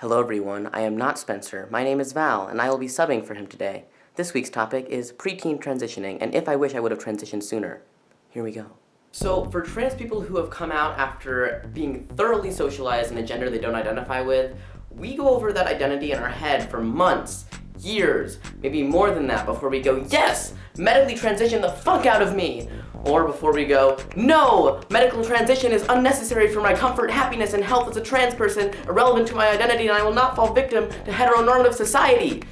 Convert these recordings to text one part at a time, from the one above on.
Hello everyone, I am not Spencer. My name is Val, and I will be subbing for him today. This week's topic is preteen transitioning, and if I wish I would have transitioned sooner. Here we go. So, for trans people who have come out after being thoroughly socialized in a gender they don't identify with, we go over that identity in our head for months, years, maybe more than that before we go, yes, medically transition the fuck out of me! Or before we go, no! Medical transition is unnecessary for my comfort, happiness, and health as a trans person, irrelevant to my identity, and I will not fall victim to heteronormative society!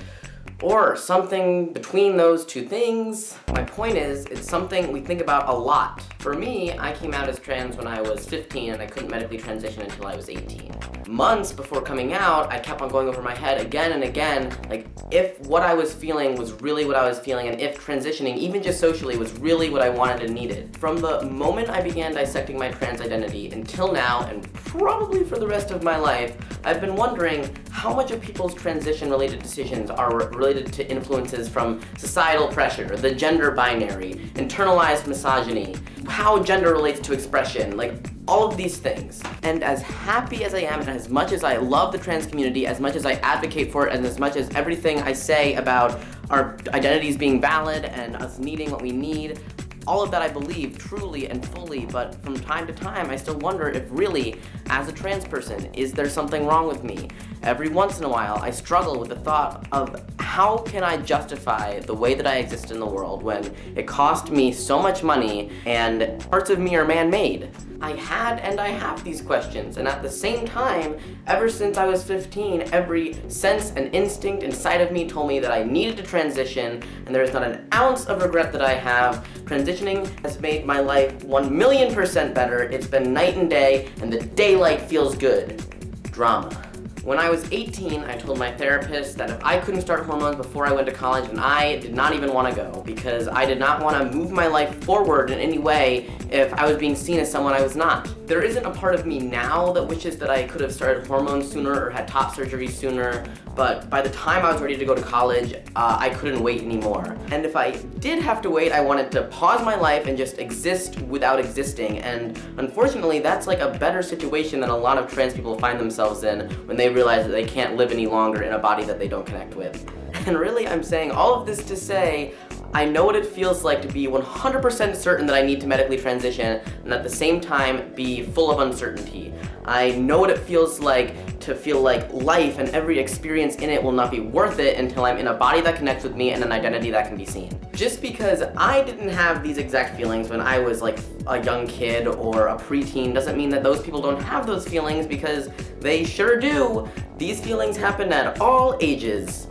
Or something between those two things. My point is, it's something we think about a lot. For me, I came out as trans when I was 15 and I couldn't medically transition until I was 18. Months before coming out, I kept on going over my head again and again, like, if what I was feeling was really what I was feeling, and if transitioning, even just socially, was really what I wanted and needed. From the moment I began dissecting my trans identity until now, and probably for the rest of my life, I've been wondering how much of people's transition-related decisions are related to influences from societal pressure, the gender binary, internalized misogyny, how gender relates to expression, like, all of these things. And as happy as I am, and as much as I love the trans community, as much as I advocate for it, and as much as everything I say about our identities being valid and us needing what we need, all of that I believe truly and fully, but from time to time I still wonder if really, as a trans person, is there something wrong with me? Every once in a while I struggle with the thought of how can I justify the way that I exist in the world when it cost me so much money and parts of me are man-made? I had and I have these questions, and at the same time, ever since I was 15, every sense and instinct inside of me told me that I needed to transition, and there is not an ounce of regret that I have. Transitioning has made my life 1,000,000% better. It's been night and day, and the daylight feels good. Drama. When I was 18, I told my therapist that if I couldn't start hormones before I went to college, then I did not even want to go, because I did not want to move my life forward in any way if I was being seen as someone I was not. There isn't a part of me now that wishes that I could have started hormones sooner or had top surgery sooner, but by the time I was ready to go to college, I couldn't wait anymore. And if I did have to wait, I wanted to pause my life and just exist without existing, and unfortunately that's like a better situation than a lot of trans people find themselves in when they realize that they can't live any longer in a body that they don't connect with. And really, I'm saying all of this to say, I know what it feels like to be 100% certain that I need to medically transition, and at the same time be full of uncertainty. I know what it feels like to feel like life and every experience in it will not be worth it until I'm in a body that connects with me and an identity that can be seen. Just because I didn't have these exact feelings when I was like a young kid or a preteen doesn't mean that those people don't have those feelings, because they sure do. These feelings happen at all ages.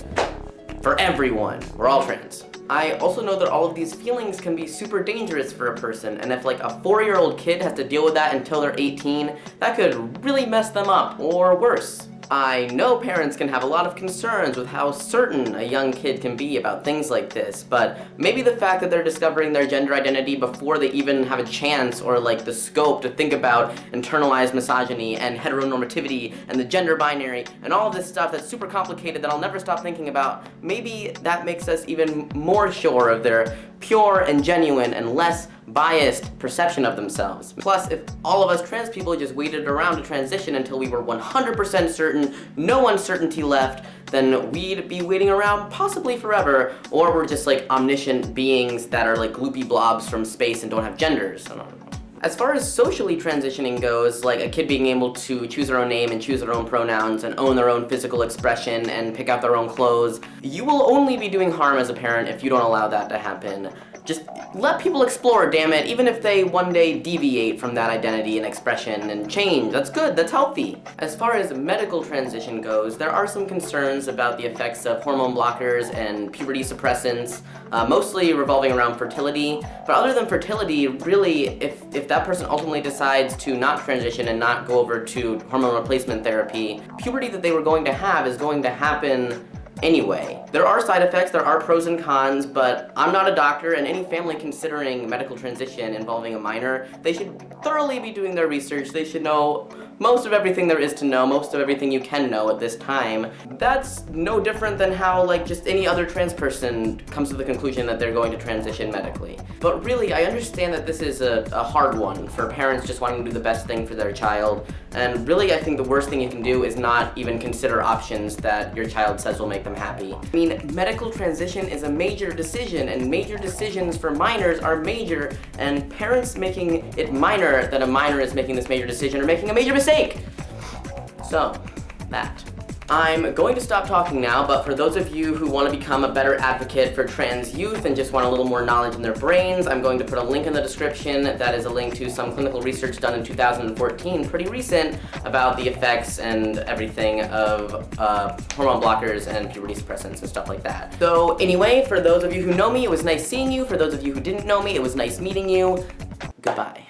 For everyone. We're all trans. I also know that all of these feelings can be super dangerous for a person, and if like a 4-year-old kid has to deal with that until they're 18, that could really mess them up, or worse. I know parents can have a lot of concerns with how certain a young kid can be about things like this, but maybe the fact that they're discovering their gender identity before they even have a chance or like the scope to think about internalized misogyny and heteronormativity and the gender binary and all of this stuff that's super complicated that I'll never stop thinking about, maybe that makes us even more sure of their pure and genuine and less biased perception of themselves. Plus, if all of us trans people just waited around to transition until we were 100% certain, no uncertainty left, then we'd be waiting around possibly forever, or we're just like omniscient beings that are like gloopy blobs from space and don't have genders. I don't know. As far as socially transitioning goes, like a kid being able to choose their own name and choose their own pronouns and own their own physical expression and pick out their own clothes, you will only be doing harm as a parent if you don't allow that to happen. Just let people explore, damn it, even if they one day deviate from that identity and expression and change. That's good, that's healthy. As far as medical transition goes, there are some concerns about the effects of hormone blockers and puberty suppressants, mostly revolving around fertility. But other than fertility, really, if that person ultimately decides to not transition and not go over to hormone replacement therapy, puberty that they were going to have is going to happen anyway. There are side effects, there are pros and cons, but I'm not a doctor, and any family considering medical transition involving a minor, they should thoroughly be doing their research. They should know most of everything there is to know, most of everything you can know at this time. That's no different than how, like, just any other trans person comes to the conclusion that they're going to transition medically. But really, I understand that this is a hard one for parents just wanting to do the best thing for their child, and really I think the worst thing you can do is not even consider options that your child says will make them happy. I mean, medical transition is a major decision, and major decisions for minors are major, and parents making it minor that a minor is making this major decision are making a major mistake. So, that. I'm going to stop talking now, but for those of you who want to become a better advocate for trans youth and just want a little more knowledge in their brains, I'm going to put a link in the description that is a link to some clinical research done in 2014, pretty recent, about the effects and everything of hormone blockers and puberty suppressants and stuff like that. So anyway, for those of you who know me, it was nice seeing you. For those of you who didn't know me, it was nice meeting you. Goodbye.